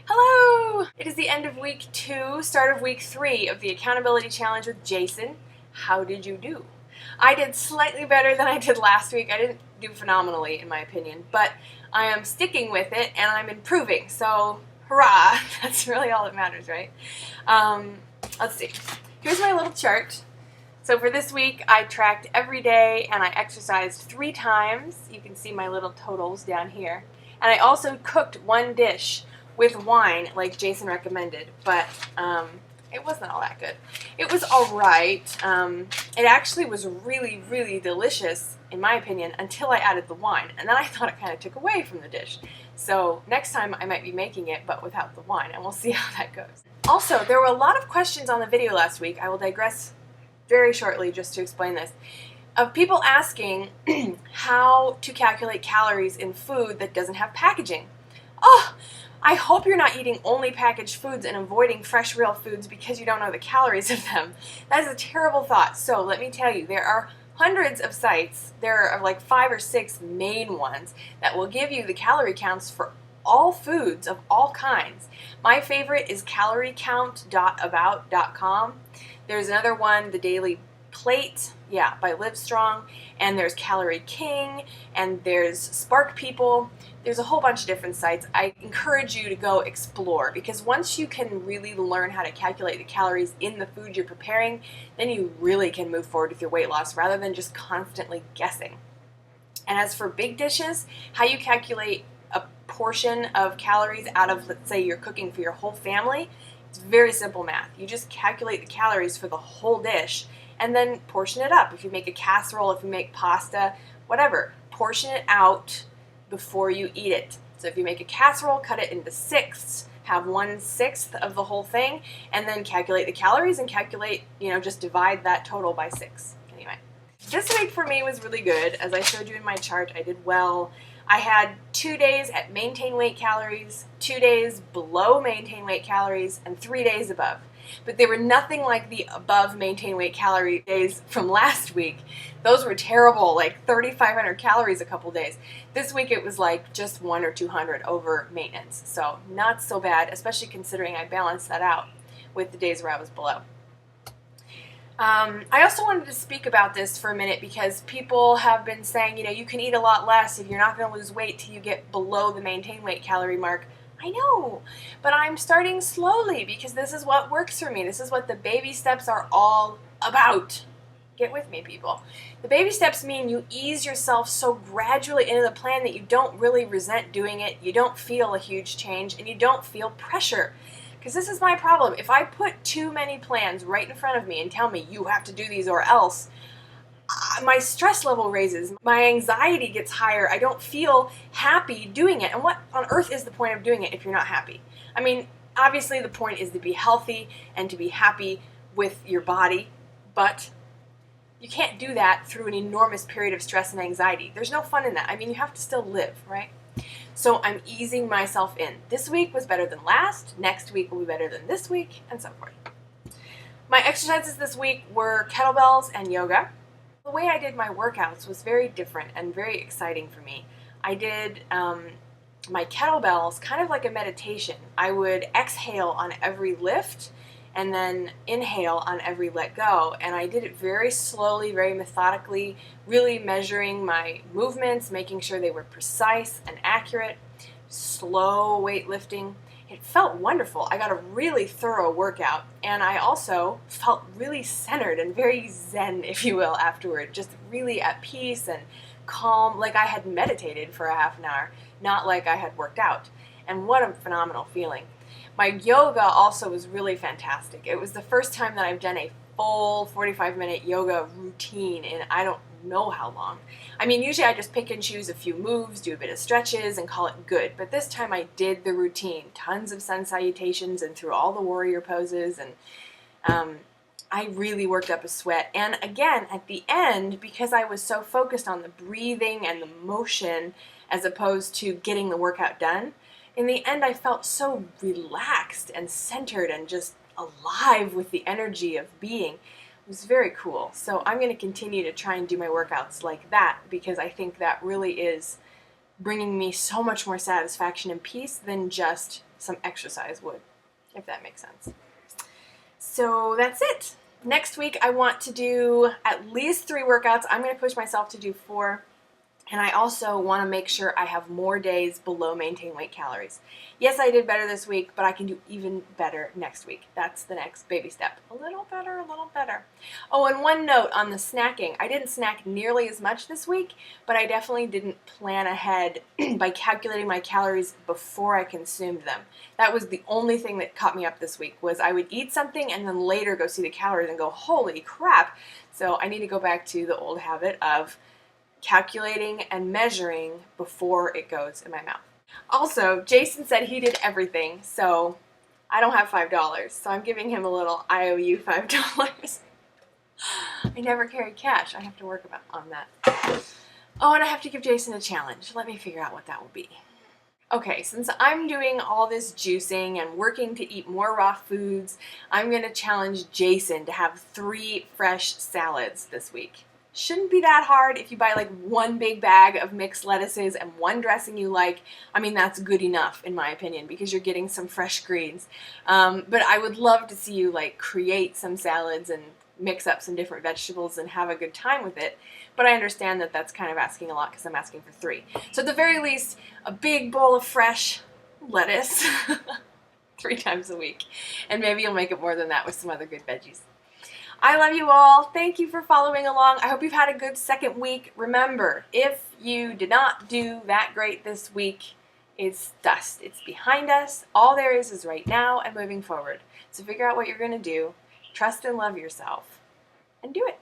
Hello! It is the end of week 2, start of week 3 of the accountability challenge with Jason. How did you do? I did slightly better than I did last week. I didn't do phenomenally in my opinion, but I am sticking with it and I'm improving, so hurrah! That's really all that matters, right? Let's see. Here's my little chart. So for this week, I tracked every day and I exercised 3 times. You can see my little totals down here. And I also cooked 1 dish with wine, like Jason recommended, but it wasn't all that good. It was all right. It actually was really, really delicious, in my opinion, until I added the wine, and then I thought it kind of took away from the dish. So next time I might be making it, but without the wine, and we'll see how that goes. Also, there were a lot of questions on the video last week. I will digress very shortly just to explain this. Of people asking how to calculate calories in food that doesn't have packaging. Oh, I hope you're not eating only packaged foods and avoiding fresh, real foods because you don't know the calories of them. That is a terrible thought. So let me tell you, there are hundreds of sites, there are like 5 or 6 main ones that will give you the calorie counts for all foods of all kinds. My favorite is caloriecount.about.com. There's another one, The Daily Plate, by Livestrong, and there's Calorie King, and there's Spark People. There's a whole bunch of different sites. I encourage you to go explore, because once you can really learn how to calculate the calories in the food you're preparing, then you really can move forward with your weight loss rather than just constantly guessing. And as for big dishes, how you calculate a portion of calories out of, let's say you're cooking for your whole family, it's very simple math. You just calculate the calories for the whole dish and then portion it up. If you make a casserole, if you make pasta, whatever, portion it out before you eat it. So if you make a casserole, cut it into sixths, have 1/6 of the whole thing, and then calculate the calories and calculate, just divide that total by 6. Anyway, this week for me was really good. As I showed you in my chart, I did well. I had 2 days at maintain weight calories, 2 days below maintain weight calories, and 3 days above. But they were nothing like the above maintain weight calorie days from last week. Those were terrible, like 3,500 calories a couple days. This week it was like just 100 or 200 over maintenance. So not so bad, especially considering I balanced that out with the days where I was below. I also wanted to speak about this for a minute because people have been saying, you can eat a lot less if you're not going to lose weight till you get below the maintain weight calorie mark. I know, but I'm starting slowly because this is what works for me. This is what the baby steps are all about. Get with me, people. The baby steps mean you ease yourself so gradually into the plan that you don't really resent doing it, you don't feel a huge change, and you don't feel pressure. Because this is my problem. If I put too many plans right in front of me and tell me you have to do these or else, my stress level raises, my anxiety gets higher, I don't feel happy doing it. And what on earth is the point of doing it if you're not happy? I mean, obviously the point is to be healthy and to be happy with your body, but you can't do that through an enormous period of stress and anxiety. There's no fun in that. I mean, you have to still live, right? So I'm easing myself in. This week was better than last, next week will be better than this week, and so forth. My exercises this week were kettlebells and yoga. The way I did my workouts was very different and very exciting for me. I did my kettlebells kind of like a meditation. I would exhale on every lift and then inhale on every let go. And I did it very slowly, very methodically, really measuring my movements, making sure they were precise and accurate, slow weightlifting. It felt wonderful. I got a really thorough workout, and I also felt really centered and very zen, if you will, afterward. Just really at peace and calm, like I had meditated for a half an hour, not like I had worked out. And what a phenomenal feeling. My yoga also was really fantastic. It was the first time that I've done a full 45-minute yoga routine in I don't know how long. I mean, usually I just pick and choose a few moves, do a bit of stretches, and call it good. But this time I did the routine. Tons of sun salutations and through all the warrior poses, and I really worked up a sweat. And again, at the end, because I was so focused on the breathing and the motion as opposed to getting the workout done, in the end I felt so relaxed and centered and just alive with the energy of being. It was very cool. So I'm going to continue to try and do my workouts like that because I think that really is bringing me so much more satisfaction and peace than just some exercise would, if that makes sense. So that's it. Next week I want to do at least 3 workouts. I'm going to push myself to do 4. And I also want to make sure I have more days below maintain weight calories. Yes, I did better this week, but I can do even better next week. That's the next baby step. A little better, a little better. Oh, and one note on the snacking. I didn't snack nearly as much this week, but I definitely didn't plan ahead by calculating my calories before I consumed them. That was the only thing that caught me up this week, was I would eat something and then later go see the calories and go, holy crap. So I need to go back to the old habit of calculating and measuring before it goes in my mouth. Also, Jason said he did everything, so I don't have $5, so I'm giving him a little I owe you $5. I never carry cash. I have to work on that. Oh, and I have to give Jason a challenge. Let me figure out what that will be. Okay, since I'm doing all this juicing and working to eat more raw foods, I'm going to challenge Jason to have 3 fresh salads this week. Shouldn't be that hard if you buy like 1 big bag of mixed lettuces and 1 dressing you like. I mean, that's good enough in my opinion because you're getting some fresh greens. But I would love to see you like create some salads and mix up some different vegetables and have a good time with it. But I understand that that's kind of asking a lot because I'm asking for 3. So at the very least, a big bowl of fresh lettuce 3 times a week. And maybe you'll make it more than that with some other good veggies. I love you all. Thank you for following along. I hope you've had a good second week. Remember, if you did not do that great this week, it's dust. It's behind us. All there is right now and moving forward. So figure out what you're going to do. Trust and love yourself. And do it.